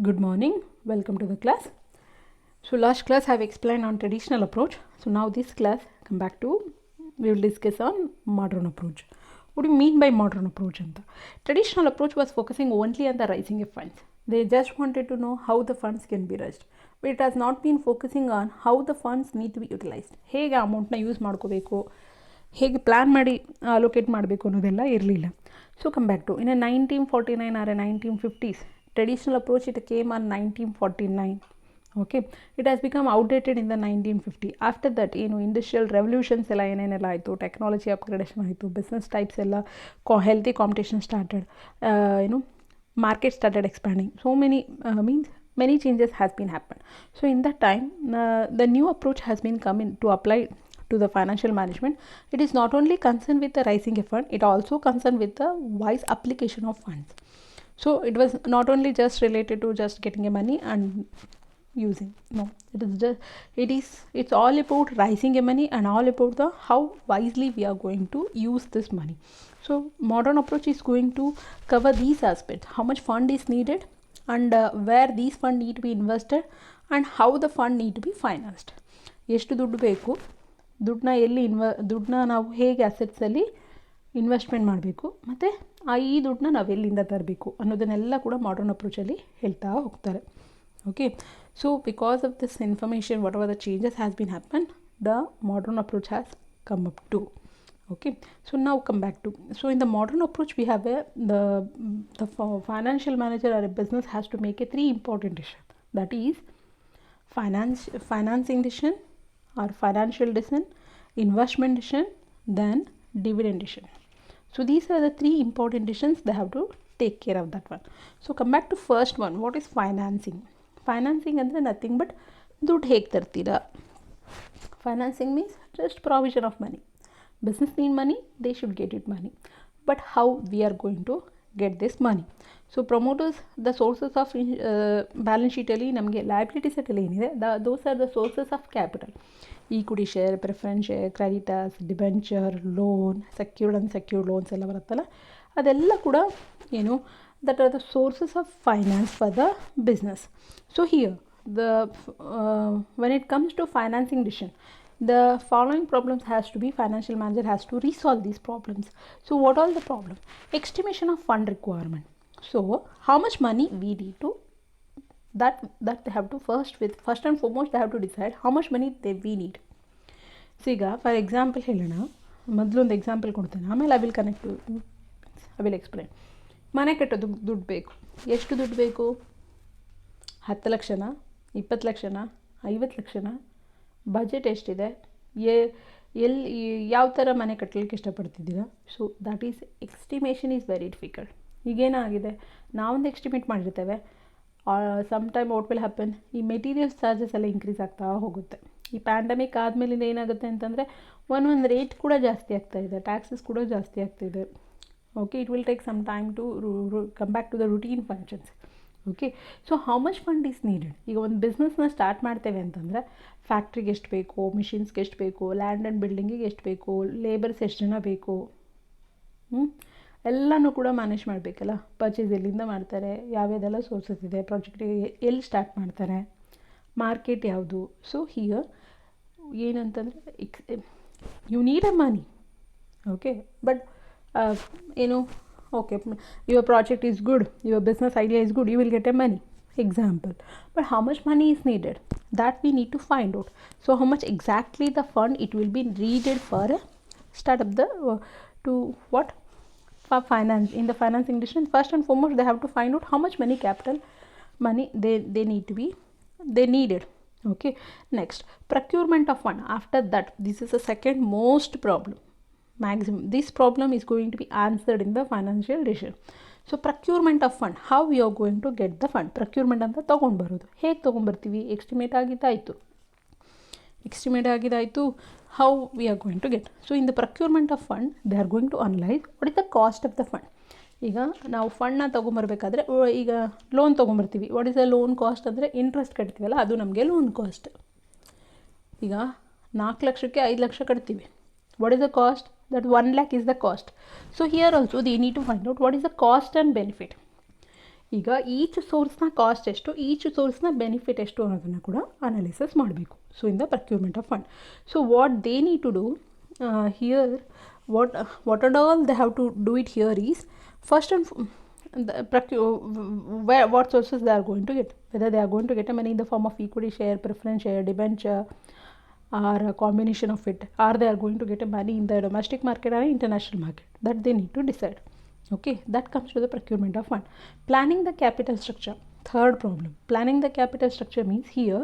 Good morning, welcome to the class. So last class I have explained on traditional approach. So now this class come back to, we will discuss on modern approach. What do you mean by modern approach? Traditional approach was focusing only on the raising of funds. They just wanted to know how the funds can be raised. But it has not been focusing on how the funds need to be utilized. ಹೇಗೆ ಅಮೌಂಟ್ನ use ಮಾಡ್ಕೋಬೇಕು, ಹೇಗೆ plan ಮಾಡಿ allocate ಮಾಡಬೇಕು ಅನ್ನೋದೆಲ್ಲ ಇರಲಿಲ್ಲ. So come back to in 1949 or 1950s, traditional approach it came on 1949. Okay, it has become outdated in the 1950. After that industrial revolutions ಎಲ್ಲ ಏನೇನೆಲ್ಲ ಆಯಿತು, ಟೆಕ್ನಾಲಜಿ ಅಪ್ಗ್ರೇಡೇಷನ್ ಆಯಿತು, ಬಿಸ್ನೆಸ್ ಟೈಪ್ಸ್ ಎಲ್ಲ healthy competition started, market started expanding. So many changes has been happened. So in that time the new approach has been come in to apply to the financial management. It is not only concerned with the raising a fund, it also concerned with the wise application of funds. So it was not only just related to just getting a money and using. No, it's all about raising a money and all about the how wisely we are going to use this money. So modern approach is going to cover these aspects: how much fund is needed, and where these fund need to be invested, and how the fund need to be financed. ಎಷ್ಟು ದುಡ್ಡು ಬೇಕು, ದುಡ್ಡನ್ನ ನಾವು ಹೇಗೆ ಅಸೆಟ್ಸಲ್ಲಿ investment ಮಾಡಬೇಕು, ಮತ್ತು ಈ ದುಡ್ಡನ್ನ ನಾವು ಎಲ್ಲಿಂದ ತರಬೇಕು ಅನ್ನೋದನ್ನೆಲ್ಲ ಕೂಡ ಮಾಡರ್ನ್ ಅಪ್ರೋಚಲ್ಲಿ ಹೇಳ್ತಾ ಹೋಗ್ತಾರೆ. Okay, so because of this information whatever the changes has been happen, the modern approach has come up to. Okay, so now come back to, so in the modern approach we have the financial manager or a business has to make a 3 important decision, that is financing decision or financial decision, investment decision, then dividend decision. So these are the 3 important decisions they have to take care of that one. So come back to first one, what is financing? Financing andre nothing but ದುಡ್ಡು ಹೇಗೆ ತರ್ತೀರಾ. Financing means just provision of money. Business need money, they should get it money, but how we are going to get this money? So promoters, the sources of balance sheet ಅಲ್ಲಿ ನಮಗೆ liability set ಅಲ್ಲಿ ಏನಿದೆ, those are the sources of capital: equity share, preference share, creditors, debenture, loan, secured and unsecured loans ಎಲ್ಲ ಬರುತ್ತಲ್ಲ, ಅದೆಲ್ಲ ಕೂಡ that are the sources of finance for the business. So here when it comes to financing decision, the following problems has to be, financial manager has to resolve these problems. So what are the problem? Estimation of fund requirement. So how much money we need to, that they have to first and foremost they have to decide how much money we need. So ಈಗ for example ಹೇಳೋಣ, ಮೊದಲು ಒಂದು example ಕೊಡ್ತೇನೆ, ಆಮೇಲೆ I will explain. ಮನೆ ಕಟ್ಟೋದು ದುಡ್ಡು ಬೇಕು. ಎಷ್ಟು ದುಡ್ಡು ಬೇಕು? 10 ಲಕ್ಷನ, 20 ಲಕ್ಷನ, 50 ಲಕ್ಷನ? ಬಜೆಟ್ ಎಷ್ಟಿದೆ? ಯಾವ ಥರ ಮನೆ ಕಟ್ಟಲಿಕ್ಕೆ ಇಷ್ಟಪಡ್ತಿದ್ದೀರಾ? So that is estimation is very difficult. ಈಗೇನಾಗಿದೆ, ನಾವೊಂದು ಎಸ್ಟಿಮೇಟ್ ಮಾಡಿರ್ತೇವೆ, some time what will happen, ಈ ಮೆಟೀರಿಯಲ್ಸ್ ಚಾರ್ಜಸ್ ಎಲ್ಲ ಇನ್ಕ್ರೀಸ್ ಆಗ್ತಾ ಹೋಗುತ್ತೆ. ಈ ಪ್ಯಾಂಡಮಿಕ್ ಆದಮೇಲಿಂದ ಏನಾಗುತ್ತೆ ಅಂತಂದರೆ ಒಂದೊಂದು ರೇಟ್ ಕೂಡ ಜಾಸ್ತಿ ಆಗ್ತಾಯಿದೆ, ಟ್ಯಾಕ್ಸಸ್ ಕೂಡ ಜಾಸ್ತಿ ಆಗ್ತಿದೆ. Okay, it will take some time to come back to the routine functions. Okay, so how much fund is needed? ಈಗ ಒಂದು ಬಿಸ್ನೆಸ್ನ ಸ್ಟಾರ್ಟ್ ಮಾಡ್ತೇವೆ ಅಂತಂದರೆ ಫ್ಯಾಕ್ಟ್ರಿಗೆ ಎಷ್ಟು ಬೇಕು, ಮಿಷಿನ್ಸ್ಗೆ ಎಷ್ಟು ಬೇಕು, ಲ್ಯಾಂಡ್ ಆ್ಯಂಡ್ ಬಿಲ್ಡಿಂಗಿಗೆ ಎಷ್ಟು ಬೇಕು, ಲೇಬರ್ಸ್ ಎಷ್ಟು ಜನ ಬೇಕು, ಎಲ್ಲನೂ ಕೂಡ ಮ್ಯಾನೇಜ್ ಮಾಡಬೇಕಲ್ಲ. ಪರ್ಚೇಸ್ ಎಲ್ಲಿಂದ ಮಾಡ್ತಾರೆ, ಯಾವ್ಯಾವುದೆಲ್ಲ ಸೋರ್ಸಸ್ ಇದೆ, ಪ್ರಾಜೆಕ್ಟಿಗೆ ಎಲ್ಲಿ ಸ್ಟಾರ್ಟ್ ಮಾಡ್ತಾರೆ, ಮಾರ್ಕೆಟ್ ಯಾವುದು. ಸೊ ಹಿಯರ್ ಏನಂತಂದರೆ you need a money. Okay, but okay, your project is good, your business idea is good, you will get a money, example, but how much money is needed, that we need to find out. So how much exactly the fund it will be needed for start up the to what for finance. In the financing decision, first and foremost they have to find out how much money, capital money they need to be needed. Okay, next, procurement of fund. After that, this is the second most problem. Maximum this problem is going to be answered in the financial decision. So procurement of fund, how we are going to get the fund. Procurement ಅಂತ ತೊಗೊಂಡು ಬರೋದು, ಹೇಗೆ ತೊಗೊಂಡ್ಬರ್ತೀವಿ? Estimate ಆಗಿದ್ದಾಯಿತು, how we are going to get. So in the procurement of fund they are going to analyze what is the cost of the fund. ಈಗ ನಾವು ಫಂಡ್ನ ತೊಗೊಂಬರ್ಬೇಕಾದ್ರೆ, ಈಗ ಲೋನ್ ತೊಗೊಂಬರ್ತೀವಿ, what is the loan cost ಅಂದರೆ interest ಕಟ್ತೀವಲ್ಲ, ಅದು ನಮಗೆ ಲೋನ್ ಕಾಸ್ಟ್. ಈಗ 4 ಲಕ್ಷಕ್ಕೆ 5 ಲಕ್ಷ ಕಟ್ತೀವಿ, what is the cost? That 1 lakh is the cost. So here also they need to find out what is the cost and benefit. ಈಗ each ಸೋರ್ಸ್ನ cost ಎಷ್ಟು, ಈಚ್ ಸೋರ್ಸ್ನ ಬೆನಿಫಿಟ್ ಎಷ್ಟು ಅನ್ನೋದನ್ನು ಕೂಡ ಅನಾಲಿಸಿಸ್ ಮಾಡಬೇಕು. So in the procurement of fund, so what they need to do here, what and all they have to do it here is, first and what sources they are going to get, whether they are going to get money in the form of equity share, preference share, debenture, or a combination of it, or they are going to get money in the domestic market or international market, that they need to decide. Okay, that comes to the procurement of fund. Planning the capital structure, third problem. Planning the capital structure means, here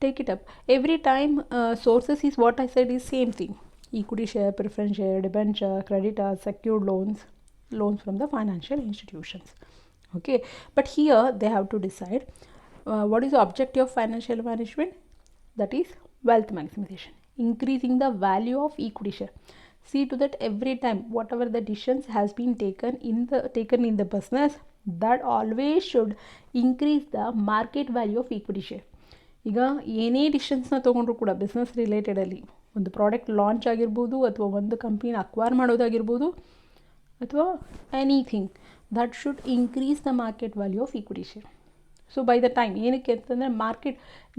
take it up every time, sources is what I said is same thing: equity share, preference share, debenture, creditors, secured loans from the financial institutions. Okay, but here they have to decide what is the objective of financial management, that is wealth maximization, increasing the value of equity share. See to that every time whatever the decisions has been taken in the business, that always should increase the market value of equity share. ಈಗ ಏನೇ ಡಿಸಿಷನ್ಸ್ನ ತೊಗೊಂಡ್ರು ಕೂಡ business ರಿಲೇಟೆಡಲ್ಲಿ, ಒಂದು product launch ಆಗಿರ್ಬೋದು, ಅಥವಾ ಒಂದು ಕಂಪ್ನಿನ acquire ಮಾಡೋದಾಗಿರ್ಬೋದು, ಅಥವಾ anything, that should increase the market value of equity share. So by the time, ಏನಕ್ಕೆ ಅಂತಂದರೆ ಮಾರ್ಕೆಟ್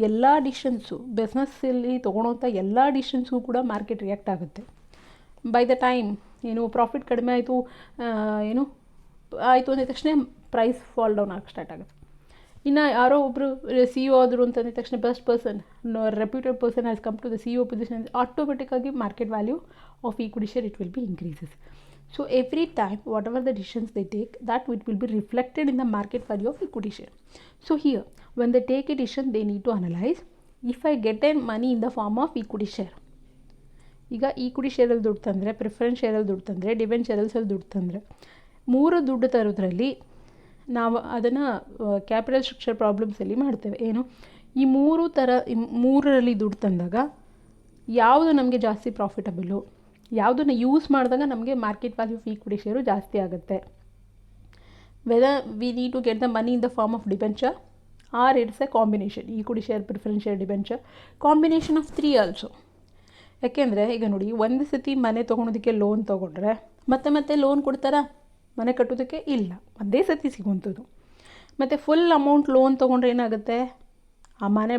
ಎಲ್ಲ ಡಿಸಿಷನ್ಸು, ಬಿಸ್ನೆಸ್ಸಲ್ಲಿ ತೊಗೊಳೋಂಥ ಎಲ್ಲ ಡಿಸಿಷನ್ಸ್ಗೂ ಕೂಡ ಮಾರ್ಕೆಟ್ ರಿಯಾಕ್ಟ್ ಆಗುತ್ತೆ. ಬೈ ದ ಟೈಮ್ ಏನು ಪ್ರಾಫಿಟ್ ಕಡಿಮೆ ಆಯಿತು, ಏನು ಆಯಿತು ಅಂದ ತಕ್ಷಣ ಪ್ರೈಸ್ ಫಾಲ್ ಡೌನ್ ಆಗಿ ಸ್ಟಾರ್ಟ್ ಆಗುತ್ತೆ. ಇನ್ನು ಯಾರೋ ಒಬ್ಬರು CEO ಆದರು ಅಂತಂದ ತಕ್ಷಣ best person, reputed person has come to the CEO position, ಆಟೋಮೆಟಿಕ್ಕಾಗಿ market value of equity share it will be increases. So every time whatever the decisions they take, that it will be reflected in the market value of equity share. So here when they take a decision, they need to analyze, if I get a money in the form of equity share, ಈಗ equity ಶೇರಲ್ಲಿ ದುಡ್ಡು ತಂದರೆ, preference ಶೇರಲ್ಲಿ ದುಡ್ಡು ತಂದರೆ, ಡಿವೆಂಚರಲ್ಸಲ್ಲಿ ದುಡ್ಡು ತಂದರೆ, ಮೂರು ದುಡ್ಡು ತರೋದ್ರಲ್ಲಿ ನಾವು ಅದನ್ನು ಕ್ಯಾಪಿಟಲ್ ಸ್ಟ್ರಕ್ಚರ್ ಪ್ರಾಬ್ಲಮ್ಸಲ್ಲಿ ಮಾಡ್ತೇವೆ. ಏನು, ಈ ಮೂರರಲ್ಲಿ ದುಡ್ಡು ತಂದಾಗ ಯಾವುದು ನಮಗೆ ಜಾಸ್ತಿ ಪ್ರಾಫಿಟಬಲ್ಲು, ಯಾವುದನ್ನು ಯೂಸ್ ಮಾಡಿದಾಗ ನಮಗೆ market value of equity share ಜಾಸ್ತಿ ಆಗುತ್ತೆ. Whether we need to get the money in the form of debenture, or it's a combination, equity share, preference share, debenture, combination of 3 also. ಯಾಕೆಂದರೆ ಈಗ ನೋಡಿ, ಒಂದು ಸತಿ ಮನೆ ತೊಗೊಳೋದಕ್ಕೆ ಲೋನ್ ತೊಗೊಂಡ್ರೆ ಮತ್ತೆ ಲೋನ್ ಕೊಡ್ತಾರಾ ಮನೆ ಕಟ್ಟೋದಕ್ಕೆ? ಇಲ್ಲ, ಒಂದೇ ಸತಿ ಸಿಗುವಂಥದ್ದು. ಮತ್ತು ಫುಲ್ ಅಮೌಂಟ್ ಲೋನ್ ತೊಗೊಂಡ್ರೆ ಏನಾಗುತ್ತೆ, ಆ ಮನೆ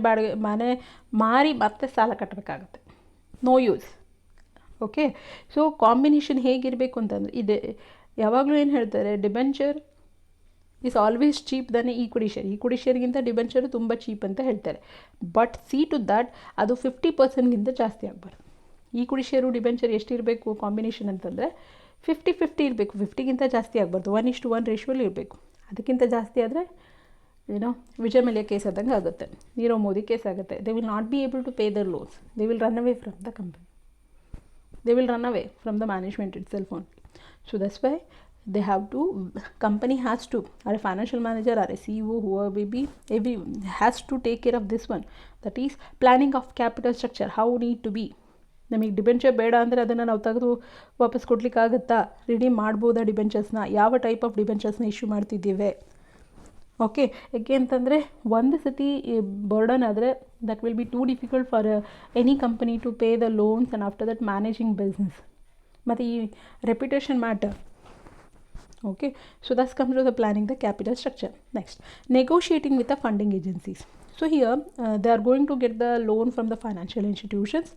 ಮಾರಿ ಮತ್ತೆ ಸಾಲ ಕಟ್ಟಬೇಕಾಗುತ್ತೆ. No use. Okay, so combination ಹೇಗಿರಬೇಕು ಅಂತಂದರೆ, ಇದೆ ಯಾವಾಗಲೂ ಏನು ಹೇಳ್ತಾರೆ, debenture is always cheap than equity share. Equity ಶೇರ್ಗಿಂತ ಡಿಬೆಂಚರು ತುಂಬ ಚೀಪ್ ಅಂತ ಹೇಳ್ತಾರೆ. ಬಟ್ ಸಿ ಟು ದ್ಯಾಟ್ ಅದು 50%ಗಿಂತ ಜಾಸ್ತಿ ಆಗಬಾರ್ದು. ಈಕ್ವಿಟಿ ಶೇರು ಡಿಬೆಂಚರ್ ಎಷ್ಟಿರಬೇಕು ಕಾಂಬಿನೇಷನ್ ಅಂತಂದರೆ 50-50 ಇರಬೇಕು. 50ಗಿಂತ ಜಾಸ್ತಿ ಆಗಬಾರ್ದು, 1:1 ರೇಷಿಯೋಲಿ ಇರಬೇಕು. ಅದಕ್ಕಿಂತ ಜಾಸ್ತಿ ಆದರೆ ಏನೋ ವಿಜಯ್ ಮಲ್ಯ ಕೇಸ್ ಆದಂಗೆ ಆಗುತ್ತೆ, ನೀರವ್ ಮೋದಿ ಕೇಸ್ ಆಗುತ್ತೆ. They will not be able to pay their loans, they will run away from the company, they will run away from the management itself only. So that's why they have to, company has to, or a financial manager or a CEO, whoever may be, every has to take care of this one, that is planning of capital structure, how need to be. ನಮಗೆ debenture ಬೇಡ ಅಂದರೆ ಅದನ್ನು ನಾವು ತೆಗೆದು ವಾಪಸ್ ಕೊಡಲಿಕ್ಕಾಗತ್ತಾ, redeem ಮಾಡ್ಬೋದಾ ಡಿಬೆಂಚರ್ಸ್ನ, ಯಾವ ಟೈಪ್ ಆಫ್ ಡಿಬೆಂಚರ್ಸ್ನ ಇಶ್ಯೂ ಮಾಡ್ತಿದ್ದೇವೆ. ಓಕೆ, ಯಾಕೆ ಅಂತಂದರೆ ಒಂದು ಸತಿ ಬರ್ಡನ್ ಆದರೆ that will be too difficult for any company to pay the loans and after that managing business. ಮತ್ತು ಈ reputation matter. Okay, so that's comes to the planning the capital structure. Next, negotiating with the funding agencies. So here they are going to get the loan from the financial institutions.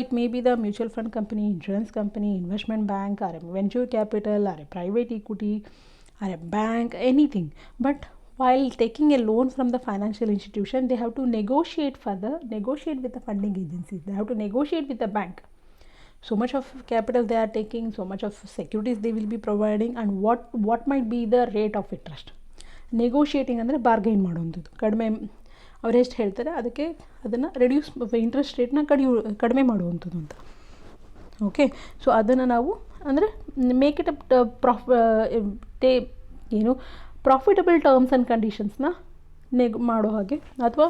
It may be the mutual fund company, insurance company, investment bank, or a venture capital, or a private equity, or a bank, anything. But while taking a loan from the financial institution, they have to negotiate with the funding agencies. They have to negotiate with the bank. So much of capital they are taking, so much of securities they will be providing, and what might be the rate of interest. Negotiating ಅಂದರೆ bargain ಮಾಡೋವಂಥದ್ದು. ಅವ್ರು ಎಷ್ಟು ಹೇಳ್ತಾರೆ ಅದಕ್ಕೆ ಅದನ್ನು reduce, interest ರೇಟ್ನ ಕಡಿಮೆ ಮಾಡುವಂಥದ್ದು ಅಂತ. Okay, so ಅದನ್ನು ನಾವು ಅಂದರೆ make it up profitable terms and ಕಂಡೀಷನ್ಸ್ನ ಮಾಡೋ ಹಾಗೆ, ಅಥವಾ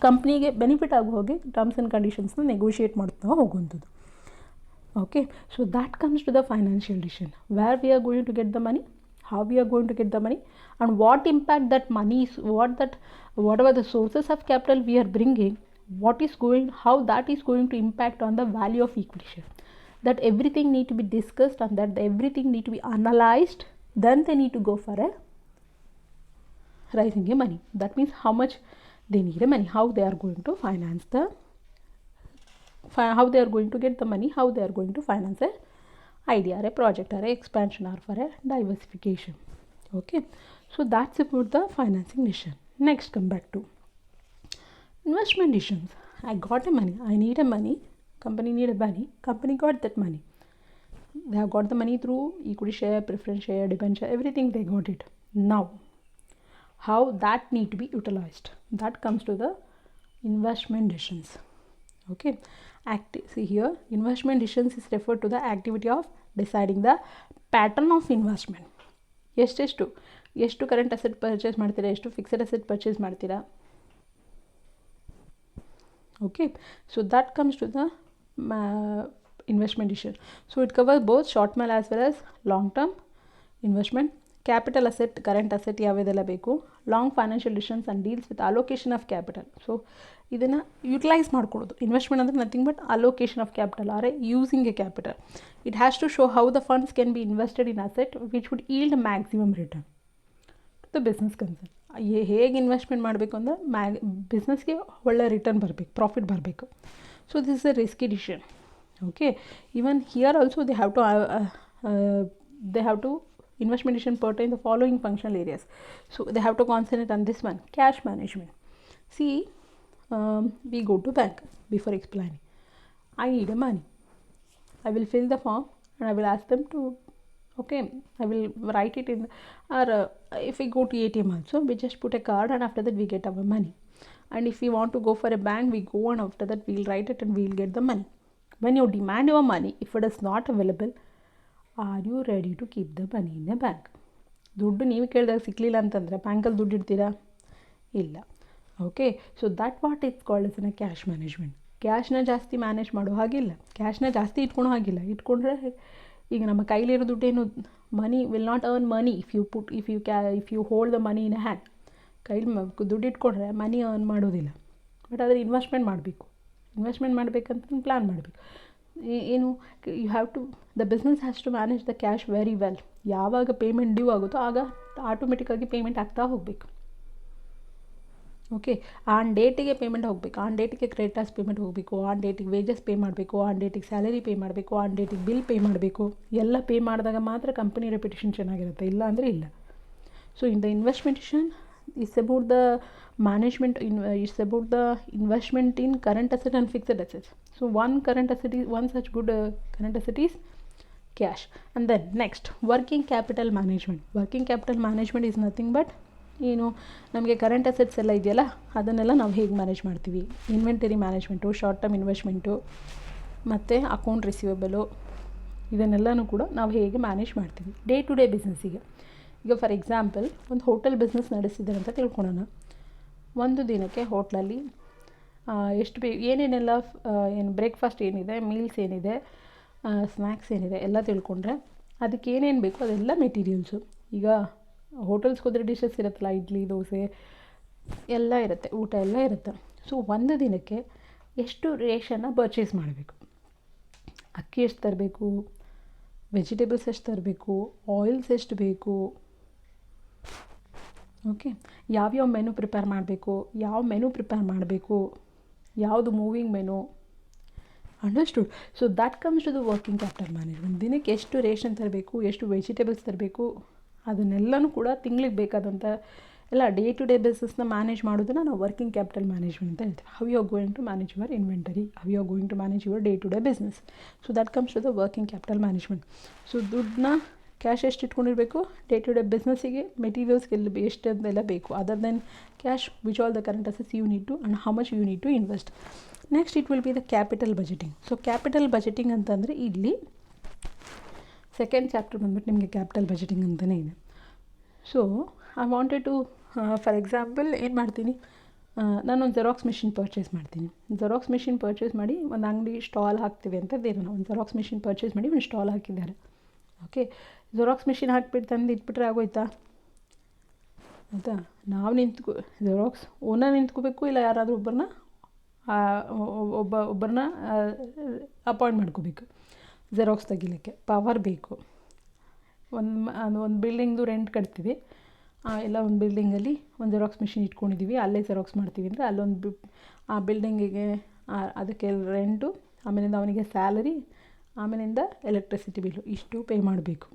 ಕಂಪ್ನಿಗೆ ಬೆನಿಫಿಟ್ ಆಗೋ ಹಾಗೆ ಟರ್ಮ್ಸ್ ಆ್ಯಂಡ್ ಕಂಡೀಷನ್ಸ್ನ ನೆಗೋಷಿಯೇಟ್ ಮಾಡ್ತಾ ಹೋಗುವಂಥದ್ದು. Okay, so that comes to the financial decision, where we are going to get the money, how we are going to get the money, and what impact that money is, whatever the sources of capital we are bringing, how that is going to impact on the value of equity share. That everything need to be discussed, and that everything need to be analyzed. Then they need to go for a raising a money. That means how much they need a money, how they are going to finance the how they are going to get the money, how they are going to finance a idea or a project or a expansion or for a diversification. Okay, so that's about the financing decision. Next, come back to investment decisions. I got a money, I need a money, company need a money, company got that money. They have got the money through equity share, preference share, debenture, everything they got it. Now how that need to be utilized, that comes to the investment decisions. Okay, see here, investment decisions is referred to the activity of deciding the pattern of investment. ಎಷ್ಟು current asset purchase ಮಾಡ್ತೀರಾ, ಎಷ್ಟು fixed asset purchase ಮಾಡ್ತೀರಾ. Okay, so that comes to the investment decision. So it covers both short term as well as long term investment. Capital asset, current asset ಯಾವ್ಯಾವೆಲ್ಲ ಬೇಕು, long financial decisions and deals with allocation of capital. So ಇದನ್ನು utilise ಮಾಡ್ಕೊಳ್ಳೋದು. Investment ಅಂದರೆ nothing but allocation of capital or using a capital. It has to show how the funds can be invested in asset which would yield maximum return to the business concern. ಹೇಗೆ investment ಮಾಡಬೇಕು ಅಂದರೆ ಬಿಸ್ನೆಸ್ಗೆ ಒಳ್ಳೆ return ಬರಬೇಕು, profit ಬರಬೇಕು. So this is a risky decision. Okay, even here also they have to investment decision pertain the following functional areas. So they have to concentrate on this one, cash management. See, we go to bank. Before explaining, I need a money, I will fill the form and I will ask them to, okay, I will write it in, or if we go to ATM also, we just put a card and after that we get our money. And if we want to go for a bank, we go and after that we'll write it and we'll get the money. When you demand your money, if it is not available, are you ready to keep the money in a bank? ದುಡ್ಡು ನೀವು ಕೇಳಿದಾಗ ಸಿಕ್ಕಲಿಲ್ಲ ಅಂತಂದರೆ ಬ್ಯಾಂಕಲ್ಲಿ ದುಡ್ಡು ಇಡ್ತೀರಾ? ಇಲ್ಲ. Okay, so that what it's called is a cash management. ಕ್ಯಾಶ್ನ ಜಾಸ್ತಿ ಮ್ಯಾನೇಜ್ ಮಾಡೋ ಹಾಗಿಲ್ಲ, ಕ್ಯಾಶ್ನ ಜಾಸ್ತಿ ಇಟ್ಕೊಳೋ ಹಾಗಿಲ್ಲ. ಇಟ್ಕೊಂಡ್ರೆ ಈಗ ನಮ್ಮ ಕೈಲಿರೋ ದುಡ್ಡೇನು, money will not earn money if you hold the money in a hand. ಕೈಲಿ ದುಡ್ಡು ಇಟ್ಕೊಂಡ್ರೆ ಮನಿ ಅರ್ನ್ ಮಾಡೋದಿಲ್ಲ. ಬಟ್ ಆದರೆ ಇನ್ವೆಸ್ಟ್ಮೆಂಟ್ ಮಾಡಬೇಕು. ಇನ್ವೆಸ್ಟ್ಮೆಂಟ್ ಮಾಡಬೇಕಂತ ಪ್ಲ್ಯಾನ್ ಮಾಡಬೇಕು. ಏನು, you have to, the business has to manage the cash very well. ಯಾವಾಗ ಪೇಮೆಂಟ್ ಡ್ಯೂ ಆಗುತ್ತೋ ಆಗ ಆಟೋಮೆಟಿಕ್ಕಾಗಿ ಪೇಮೆಂಟ್ ಆಗ್ತಾ ಹೋಗಬೇಕು. ಓಕೆ, ಆನ್ ಡೇಟಿಗೆ ಪೇಮೆಂಟ್ ಹೋಗಬೇಕು, ಆನ್ ಡೇಟಿಗೆ ಕ್ರೆಡಿಟರ್ಸ್ ಪೇಮೆಂಟ್ ಹೋಗಬೇಕು, ಆನ್ ಡೇಟಿಗೆ ವೇಜಸ್ ಪೇ ಮಾಡಬೇಕು, ಆನ್ ಡೇಟಿಗೆ ಸ್ಯಾಲರಿ ಪೇ ಮಾಡಬೇಕು, ಆನ್ ಡೇಟಿಗೆ ಬಿಲ್ ಪೇ ಮಾಡಬೇಕು. ಎಲ್ಲ ಪೇ ಮಾಡಿದಾಗ ಮಾತ್ರ ಕಂಪನಿ ರೆಪ್ಯುಟೇಷನ್ ಚೆನ್ನಾಗಿರುತ್ತೆ, ಇಲ್ಲ ಅಂದರೆ ಇಲ್ಲ. So in the investment decision is about the management, it's about the investment in current asset and fixed assets. So one such good current asset is cash. And then next, working capital management. Working capital management is nothing but, ನಮಗೆ current assets ಎಲ್ಲ ಇದೆಯಲ್ಲ, ಅದನ್ನೆಲ್ಲ ನಾವು ಹೇಗೆ manage ಮಾಡ್ತೀವಿ. Inventory management, short term investment ಮತ್ತು account ರಿಸೀವಬಲು, ಇದನ್ನೆಲ್ಲನೂ ಕೂಡ ನಾವು ಹೇಗೆ ಮ್ಯಾನೇಜ್ ಮಾಡ್ತೀವಿ ಡೇ ಟು ಡೇ ಬಿಸ್ನೆಸ್ಸಿಗೆ. ಈಗ ಫಾರ್ ಎಕ್ಸಾಂಪಲ್ ಒಂದು ಹೋಟೆಲ್ ಬಿಸ್ನೆಸ್ ನಡೆಸಿದ್ದಾರೆ ಅಂತ ತಿಳ್ಕೊಳ್ಳೋಣ. ಒಂದು ದಿನಕ್ಕೆ ಹೋಟ್ಲಲ್ಲಿ ಎಷ್ಟು ಏನೇನೆಲ್ಲ, ಏನು ಬ್ರೇಕ್ಫಾಸ್ಟ್ ಏನಿದೆ, ಮೀಲ್ಸ್ ಏನಿದೆ, ಸ್ನ್ಯಾಕ್ಸ್ ಏನಿದೆ ಎಲ್ಲ ತಿಳ್ಕೊಂಡ್ರೆ ಅದಕ್ಕೆ ಏನೇನು ಬೇಕು ಅದೆಲ್ಲ ಮೆಟೀರಿಯಲ್ಸು. ಈಗ ಹೋಟೆಲ್ಸ್ಗೆ ಹೋದರೆ ಡಿಶಸ್ ಇರುತ್ತಲ್ಲ, ಇಡ್ಲಿ ದೋಸೆ ಎಲ್ಲ ಇರುತ್ತೆ, ಊಟ ಎಲ್ಲ ಇರುತ್ತೆ. ಸೊ ಒಂದು ದಿನಕ್ಕೆ ಎಷ್ಟು ರೇಷನ್ನ ಪರ್ಚೇಸ್ ಮಾಡಬೇಕು, ಅಕ್ಕಿ ಎಷ್ಟು ತರಬೇಕು, ವೆಜಿಟೇಬಲ್ಸ್ ಎಷ್ಟು ತರಬೇಕು, ಆಯಿಲ್ಸ್ ಎಷ್ಟು ಬೇಕು, ಓಕೆ, ಯಾವ್ಯಾವ ಮೆನು ಪ್ರಿಪೇರ್ ಮಾಡಬೇಕು, ಯಾವ ಮೆನು ಪ್ರಿಪೇರ್ ಮಾಡಬೇಕು, ಯಾವುದು moving menu, understood. So that comes to the working capital management. ದಿನಕ್ಕೆ ಎಷ್ಟು ರೇಷನ್ ತರಬೇಕು, ಎಷ್ಟು ವೆಜಿಟೇಬಲ್ಸ್ ತರಬೇಕು, ಅದನ್ನೆಲ್ಲನೂ ಕೂಡ ತಿಂಗಳಿಗೆ ಬೇಕಾದಂಥ ಎಲ್ಲ ಡೇ ಟು ಡೇ ಬೇಸಿಸ್ನ ಮ್ಯಾನೇಜ್ ಮಾಡೋದನ್ನು ನಾವು ವರ್ಕಿಂಗ್ ಕ್ಯಾಪಿಟಲ್ ಮ್ಯಾನೇಜ್ಮೆಂಟ್ ಅಂತ ಹೇಳ್ತೀವಿ. How you are going to manage your inventory, how you are going to manage your day to day business. So that comes to the working capital management. So ದುಡ್ಡನ್ನ, cash ಎಷ್ಟು ಇಟ್ಕೊಂಡಿರಬೇಕು, day to day ಬಿಸ್ನೆಸ್ಸಿಗೆ ಮೆಟೀರಿಯಲ್ಸ್ಗೆ ಎಷ್ಟು ಅಂತೆಲ್ಲ ಬೇಕು, other than cash which all the current assets you need to and how much you need to invest. Next it will be the capital budgeting. So capital budgeting ಅಂತಂದರೆ ಇಲ್ಲಿ second chapter ಬಂದ್ಬಿಟ್ಟು ನಿಮಗೆ capital budgeting ಅಂತಲೇ ಇದೆ. So I wanted to, for example ಏನು ಮಾಡ್ತೀನಿ, ನಾನೊಂದು Xerox machine purchase ಮಾಡ್ತೀನಿ. ಜೆರಾಕ್ಸ್ ಮಿಷಿನ್ ಪರ್ಚೇಸ್ ಮಾಡಿ ಒಂದು ಅಂಗಡಿ ಸ್ಟಾಲ್ ಹಾಕ್ತೀವಿ ಅಂತದ್ದೇನು, ಒಂದು ಜೆರಾಕ್ಸ್ ಮಿಷಿನ್ ಪರ್ಚೇಸ್ ಮಾಡಿ ಒಂದು ಸ್ಟಾಲ್ ಹಾಕಿದ್ದಾರೆ. ಓಕೆ, ಜೆರಾಕ್ಸ್ ಮಿಷಿನ್ ಹಾಕ್ಬಿಟ್ಟು ತಂದು ಇಟ್ಬಿಟ್ರೆ ಆಗೋಯ್ತಾ? ಆಯಿತಾ, ನಾವು ಜೆರಾಕ್ಸ್ ಓನರ್ ನಿಂತ್ಕೋಬೇಕು, ಇಲ್ಲ ಯಾರಾದರೂ ಒಬ್ಬರನ್ನ ಅಪಾಯಿಂಟ್ ಮಾಡ್ಕೋಬೇಕು ಜೆರಾಕ್ಸ್ ತೆಗಿಲಿಕ್ಕೆ. ಪವರ್ ಬೇಕು. ಒಂದು ಬಿಲ್ಡಿಂಗ್ದು ರೆಂಟ್ ಕಟ್ತೀವಿ, ಎಲ್ಲ ಒಂದು ಬಿಲ್ಡಿಂಗಲ್ಲಿ ಒಂದು ಜೆರಾಕ್ಸ್ ಮಿಷಿನ್ ಇಟ್ಕೊಂಡಿದ್ದೀವಿ, ಅಲ್ಲೇ ಜೆರಾಕ್ಸ್ ಮಾಡ್ತೀವಿ ಅಂದರೆ ಅಲ್ಲೊಂದು ಆ ಬಿಲ್ಡಿಂಗಿಗೆ ಅದಕ್ಕೆ ರೆಂಟು, ಆಮೇಲಿಂದ ಅವನಿಗೆ ಸ್ಯಾಲರಿ, ಆಮೇಲಿಂದ ಎಲೆಕ್ಟ್ರಿಸಿಟಿ ಬಿಲ್ಲು ಇಷ್ಟು ಪೇ ಮಾಡಬೇಕು.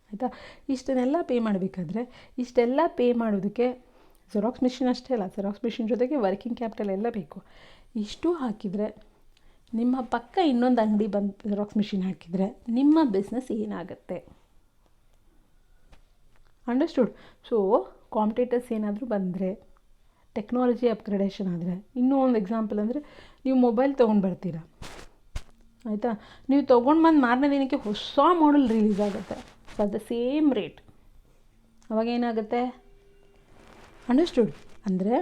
ಆಯಿತಾ? ಇಷ್ಟನ್ನೆಲ್ಲ ಪೇ ಮಾಡಬೇಕಾದ್ರೆ ಇಷ್ಟೆಲ್ಲ ಪೇ ಮಾಡೋದಕ್ಕೆ ಜೆರಾಕ್ಸ್ ಮಿಷಿನ್ ಅಷ್ಟೇ ಅಲ್ಲ, ಜೆರಾಕ್ಸ್ ಮಿಷಿನ್ ಜೊತೆಗೆ ವರ್ಕಿಂಗ್ ಕ್ಯಾಪಿಟಲ್ ಎಲ್ಲ ಬೇಕು. ಇಷ್ಟು ಹಾಕಿದರೆ ನಿಮ್ಮ ಪಕ್ಕ ಇನ್ನೊಂದು ಅಂಗಡಿ ಬಂದು ಜೆರಾಕ್ಸ್ ಮಿಷಿನ್ ಹಾಕಿದರೆ ನಿಮ್ಮ ಬಿಸ್ನೆಸ್ ಏನಾಗುತ್ತೆ? ಅಂಡರ್ಸ್ಟುಡ್? ಸೊ ಕಾಂಪಿಟೇಟರ್ಸ್ ಏನಾದರೂ ಬಂದರೆ, ಟೆಕ್ನಾಲಜಿ ಅಪ್ಗ್ರೇಡೇಷನ್ ಆದರೆ, ಇನ್ನೂ ಒಂದು ಎಕ್ಸಾಂಪಲ್ ಅಂದರೆ ನೀವು ಮೊಬೈಲ್ ತೊಗೊಂಡು ಬರ್ತೀರಾ, ಆಯಿತಾ? ನೀವು ತೊಗೊಂಡು ಬಂದು ಮಾರನೇ ದಿನಕ್ಕೆ ಹೊಸ ಮಾಡೆಲ್ ರಿಲೀಸ್ ಆಗುತ್ತೆ ಫಾರ್ ದ ಸೇಮ್ ರೇಟ್. ಅವಾಗ ಏನಾಗುತ್ತೆ? ಅಂಡರ್ಸ್ಟುಡ್? ಅಂದರೆ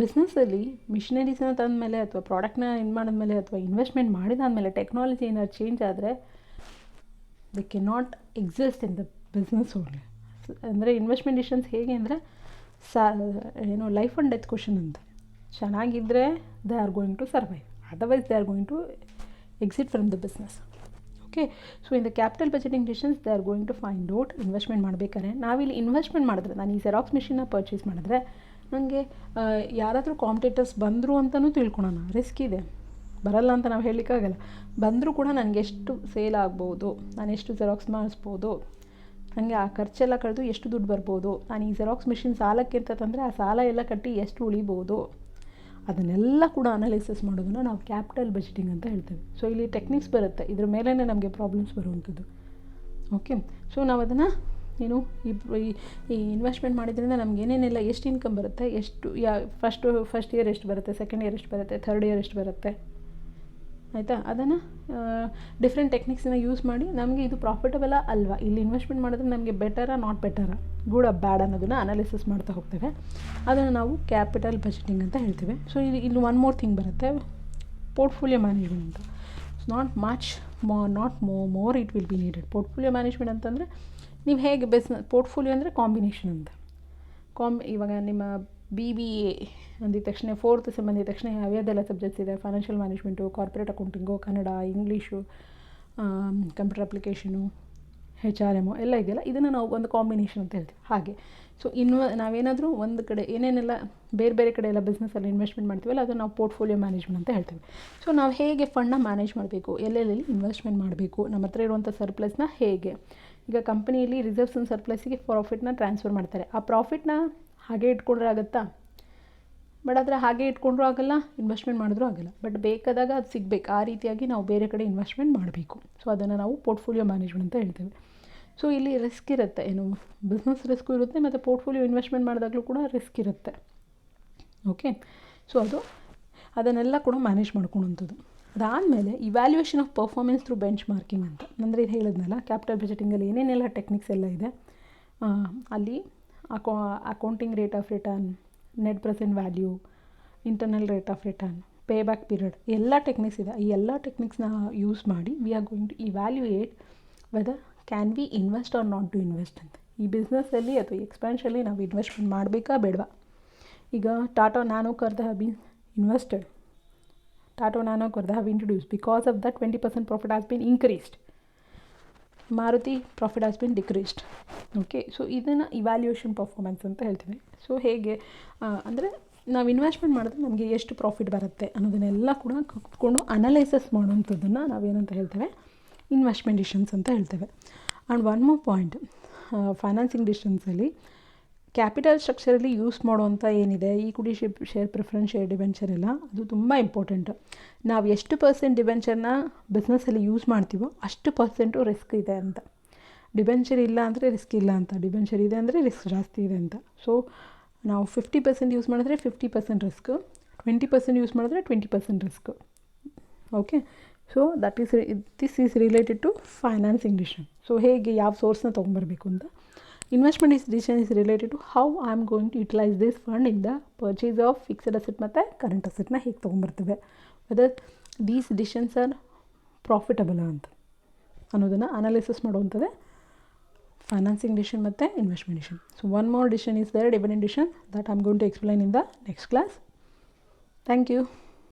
ಬಿಸ್ನೆಸ್ಸಲ್ಲಿ ಮಿಷನರೀಸ್ನ ತಂದಮೇಲೆ ಅಥವಾ ಪ್ರಾಡಕ್ಟ್ನ ಮಾಡಿದ್ಮೇಲೆ ಅಥವಾ ಇನ್ವೆಸ್ಟ್ಮೆಂಟ್ ಮಾಡಿದಾದಮೇಲೆ ಟೆಕ್ನಾಲಜಿ ಏನಾದ್ರು ಚೇಂಜ್ ಆದರೆ they can not exist in the business only. ಅಂದರೆ ಇನ್ವೆಸ್ಟ್ಮೆಂಟ್ ಡಿಸಿಷನ್ಸ್ ಹೇಗೆ ಅಂದರೆ ಏನು ಲೈಫ್ ಆ್ಯಂಡ್ ಡೆತ್ ಕ್ವಶನ್ ಅಂತ. ಚೆನ್ನಾಗಿದ್ದರೆ they are going to survive, otherwise they are going to exit from the business. Okay, so in the capital budgeting decisions they are going to find out investment ಮಾಡಬೇಕಾದ್ರೆ ನಾವಿಲ್ಲಿ investment ಮಾಡಿದ್ರೆ, ನಾನು ಈ xerox ಮಿಷಿನ್ನ purchase ಮಾಡಿದ್ರೆ ನನಗೆ ಯಾರಾದರೂ competitors ಬಂದರು ಅಂತಲೂ ತಿಳ್ಕೊಳೋಣ, ರಿಸ್ಕ್ ಇದೆ, ಬರಲ್ಲ ಅಂತ ನಾವು ಹೇಳಲಿಕ್ಕಾಗಲ್ಲ. ಬಂದರೂ ಕೂಡ ನನಗೆ ಎಷ್ಟು ಸೇಲ್ ಆಗ್ಬೋದು, ನಾನು ಎಷ್ಟು ಜೆರಾಕ್ಸ್ ಮಾಡಿಸ್ಬೋದು, ನನಗೆ ಆ ಖರ್ಚೆಲ್ಲ ಕಳೆದು ಎಷ್ಟು ದುಡ್ಡು ಬರ್ಬೋದು, ನಾನು ಈ ಜೆರಾಕ್ಸ್ ಮಿಷಿನ್ ಸಾಲಕ್ಕೆ ಅಂತ ತಂದರೆ ಆ ಸಾಲ ಎಲ್ಲ ಕಟ್ಟಿ ಎಷ್ಟು ಉಳಿಬೋದು, ಅದನ್ನೆಲ್ಲ ಕೂಡ ಅನಾಲಿಸಿಸ್ ಮಾಡೋದನ್ನು ನಾವು ಕ್ಯಾಪಿಟಲ್ ಬಜೆಟಿಂಗ್ ಅಂತ ಹೇಳ್ತೇವೆ. ಸೊ ಇಲ್ಲಿ ಟೆಕ್ನಿಕ್ಸ್ ಬರುತ್ತೆ, ಇದ್ರ ಮೇಲೇ ನಮಗೆ ಪ್ರಾಬ್ಲಮ್ಸ್ ಬರುವಂಥದ್ದು. ಓಕೆ, ಸೊ ನಾವು ಅದನ್ನು ಏನು ಈ ಇನ್ವೆಸ್ಟ್ಮೆಂಟ್ ಮಾಡಿದ್ರಿಂದ ನಮ್ಗೆ ಏನೇನೆಲ್ಲ ಎಷ್ಟು ಇನ್ಕಮ್ ಬರುತ್ತೆ, ಎಷ್ಟು ಫಸ್ಟ್ ಇಯರ್ ಎಷ್ಟು ಬರುತ್ತೆ, ಸೆಕೆಂಡ್ ಇಯರ್ ಎಷ್ಟು ಬರುತ್ತೆ, ಥರ್ಡ್ ಇಯರ್ ಎಷ್ಟು ಬರುತ್ತೆ, ಆಯಿತಾ? ಅದನ್ನು ಡಿಫ್ರೆಂಟ್ ಟೆಕ್ನಿಕ್ಸನ್ನ ಯೂಸ್ ಮಾಡಿ ನಮಗೆ ಇದು ಪ್ರಾಫಿಟಬಲ್ಲ ಅಲ್ವಾ, ಇಲ್ಲಿ ಇನ್ವೆಸ್ಟ್ಮೆಂಟ್ ಮಾಡಿದ್ರೆ ನಮಗೆ ಬೆಟರಾ ನಾಟ್ ಬೆಟರಾ, ಗುಡ್ ಆ ಬ್ಯಾಡ್ ಅನ್ನೋದನ್ನು ಅನಾಲಿಸಿಸ್ ಮಾಡ್ತಾ ಹೋಗ್ತೇವೆ. ಅದನ್ನು ನಾವು ಕ್ಯಾಪಿಟಲ್ ಬಜೆಟಿಂಗ್ ಅಂತ ಹೇಳ್ತೇವೆ. ಸೊ ಇಲ್ಲಿ ಒನ್ ಮೋರ್ ಥಿಂಗ್ ಬರುತ್ತೆ, ಪೋರ್ಟ್ಫೋಲಿಯೋ ಮ್ಯಾನೇಜ್ಮೆಂಟ್ ಅಂತ. Not much not more it will B needed. Portfolio management ಅಂತಂದರೆ ನೀವು ಹೇಗೆ ಬಿಸ್ನೆಸ್, ಪೋರ್ಟ್ಫೋಲಿಯೋ ಅಂದರೆ ಕಾಂಬಿನೇಷನ್ ಅಂತ. ಇವಾಗ ನಿಮ್ಮ BBA ಅಂದಿದ ತಕ್ಷಣ 4th ಸೆಮ್ ಅಂದಿದ ತಕ್ಷಣ ಯಾವ್ಯಾವುದೆಲ್ಲ ಸಬ್ಜೆಕ್ಟ್ಸ್ ಇದೆ, financial management, corporate accounting, Kannada, English, computer application, HRM ಎಲ್ಲ ಇದೆಯಲ್ಲ, ಇದನ್ನು ನಾವು ಒಂದು ಕಾಂಬಿನೇಷನ್ ಅಂತ ಹೇಳ್ತೀವಿ. ಹಾಗೆ ಸೊ ನಾವೇನಾದರೂ ಒಂದು ಕಡೆ ಏನೇನೆಲ್ಲ ಬೇರೆ ಬೇರೆ ಕಡೆ ಎಲ್ಲ ಬಿಸ್ನೆಸ್ಸಲ್ಲಿ ಇನ್ವೆಸ್ಟ್ಮೆಂಟ್ ಮಾಡ್ತೀವಲ್ಲ, ಅದನ್ನು ನಾವು ಪೋರ್ಟ್ಫೋಲಿಯೋ ಮ್ಯಾನೇಜ್ಮೆಂಟ್ ಅಂತ ಹೇಳ್ತೀವಿ. ಸೊ ನಾವು ಹೇಗೆ ಫಂಡ್ನ ಮ್ಯಾನೇಜ್ ಮಾಡಬೇಕು, ಎಲ್ಲೆಲ್ಲಿ ಇನ್ವೆಸ್ಟ್ಮೆಂಟ್ ಮಾಡಬೇಕು, ನಮ್ಮ ಹತ್ರ ಇರುವಂಥ ಸರ್ಪ್ಲಸ್ನ ಹೇಗೆ, ಈಗ ಕಂಪನಿಯಲ್ಲಿ ರಿಸರ್ವ್ಸ್ ಆ್ಯಂಡ್ ಸರ್ಪ್ಲಸ್ಸಿಗೆ ಪ್ರಾಫಿಟ್ನ ಟ್ರಾನ್ಸ್ಫರ್ ಮಾಡ್ತಾರೆ, ಆ ಪ್ರಾಫಿಟ್ನ ಹಾಗೆ ಇಟ್ಕೊಂಡ್ರೆ ಆಗುತ್ತಾ? ಬಟ್ ಆದರೆ ಹಾಗೆ ಇಟ್ಕೊಂಡ್ರೂ ಆಗೋಲ್ಲ, ಇನ್ವೆಸ್ಟ್ಮೆಂಟ್ ಮಾಡಿದ್ರೂ ಆಗೋಲ್ಲ. ಬಟ್ ಬೇಕಾದಾಗ ಅದು ಸಿಗಬೇಕು, ಆ ರೀತಿಯಾಗಿ ನಾವು ಬೇರೆ ಕಡೆ ಇನ್ವೆಸ್ಟ್ಮೆಂಟ್ ಮಾಡಬೇಕು. ಸೊ ಅದನ್ನು ನಾವು ಪೋರ್ಟ್ಫೋಲಿಯೋ ಮ್ಯಾನೇಜ್ಮೆಂಟ್ ಅಂತ ಹೇಳ್ತೇವೆ. ಸೊ ಇಲ್ಲಿ ರಿಸ್ಕ್ ಇರುತ್ತೆ, ಏನು ಬಿಸ್ನೆಸ್ ರಿಸ್ಕು ಇರುತ್ತೆ, ಮತ್ತು ಪೋರ್ಟ್ಫೋಲಿಯೋ ಇನ್ವೆಸ್ಟ್ಮೆಂಟ್ ಮಾಡಿದಾಗಲೂ ಕೂಡ ರಿಸ್ಕ್ ಇರುತ್ತೆ. ಓಕೆ, ಸೊ ಅದನ್ನೆಲ್ಲ ಕೂಡ ಮ್ಯಾನೇಜ್ ಮಾಡ್ಕೊಳ್ಳೋಂಥದ್ದು. ಅದಾದಮೇಲೆ evaluation of performance through bench marking ಅಂತ. ಅಂದರೆ ಇದು ಹೇಳಿದ್ನಲ್ಲ, ಕ್ಯಾಪಿಟಲ್ ಬಜೆಟಿಂಗಲ್ಲಿ ಏನೇನೆಲ್ಲ ಟೆಕ್ನಿಕ್ಸ್ ಎಲ್ಲ ಇದೆ, ಅಲ್ಲಿ accounting rate of return, net present value, internal rate of return, pay back period, ಎಲ್ಲ ಟೆಕ್ನಿಕ್ಸ್ ಇದೆ. ಈ ಎಲ್ಲ ಟೆಕ್ನಿಕ್ಸ್ನ ಯೂಸ್ ಮಾಡಿ we are going to evaluate whether can we invest or not to invest ಅಂತ. ಈ ಬಿಸ್ನೆಸ್ಸಲ್ಲಿ ಅಥವಾ ಎಕ್ಸ್ಪಾನ್ಷನಲ್ಲಿ ನಾವು ಇನ್ವೆಸ್ಟ್ಮೆಂಟ್ ಮಾಡಬೇಕಾ ಬೇಡವಾ? ಈಗ Tata nano car they have been invested, Tata nano car they have introduced, because of that 20% profit has been increased, Maruti profit has been decreased. Okay, so ಇದನ್ನು evaluation performance ಅಂತ ಹೇಳ್ತೀವಿ. ಸೊ ಹೇಗೆ ಅಂದರೆ ನಾವು ಇನ್ವೆಸ್ಟ್ಮೆಂಟ್ ಮಾಡಿದ್ರೆ ನಮಗೆ ಎಷ್ಟು ಪ್ರಾಫಿಟ್ ಬರುತ್ತೆ ಅನ್ನೋದನ್ನೆಲ್ಲ ಕೂಡ ಕೂತ್ಕೊಂಡು ಅನಲೈಸಸ್ ಮಾಡುವಂಥದ್ದನ್ನು ನಾವೇನಂತ ಹೇಳ್ತೇವೆ, ಇನ್ವೆಸ್ಟ್ಮೆಂಟ್ ಡಿಸಿಷನ್ಸ್ ಅಂತ ಹೇಳ್ತೇವೆ. And one more point, financing ಡಿಸಿಷನ್ಸಲ್ಲಿ ಕ್ಯಾಪಿಟಲ್ ಸ್ಟ್ರಕ್ಚರಲ್ಲಿ ಯೂಸ್ ಮಾಡುವಂಥ ಏನಿದೆ, equity share preference share debenture ಎಲ್ಲ, ಅದು ತುಂಬ ಇಂಪಾರ್ಟೆಂಟು. ನಾವು ಎಷ್ಟು % ಡಿವೆಂಚರ್ನ ಬಿಸ್ನೆಸ್ಸಲ್ಲಿ ಯೂಸ್ ಮಾಡ್ತೀವೋ ಅಷ್ಟು % ರಿಸ್ಕ್ ಇದೆ ಅಂತ. ಡಿವೆಂಚರ್ ಇಲ್ಲ ಅಂದರೆ ರಿಸ್ಕ್ ಇಲ್ಲ ಅಂತ, ಡಿವೆಂಚರ್ ಇದೆ ಅಂದರೆ ರಿಸ್ಕ್ ಜಾಸ್ತಿ ಇದೆ ಅಂತ. ಸೊ ನಾವು 50% ಯೂಸ್ ಮಾಡಿದ್ರೆ 50% ರಿಸ್ಕ್, 20% ಯೂಸ್ ಮಾಡಿದ್ರೆ 20% risk. Okay, so this is related to financing decision. So ಹೇಗೆ ಯಾವ ಸೋರ್ಸ್ನ ತೊಗೊಂಬರ್ಬೇಕು ಅಂತ. Investment decision is related to how I am going to utilise this fund in the purchase of fixed asset ಮತ್ತು current ಅಸೆಟ್ನ ಹೇಗೆ ತೊಗೊಂಬರ್ತೇವೆ, whether these decisions are profitable ಅಂತ ಅನ್ನೋದನ್ನು ಅನಾಲಿಸಿಸ್ ಮಾಡುವಂಥದ್ದೇ ಫೈನಾನ್ಸಿಂಗ್ ಡಿಸಿಷನ್ ಮತ್ತು investment decision. So one more decision is there, dividend decision, that I am going to explain in the next class. Thank you.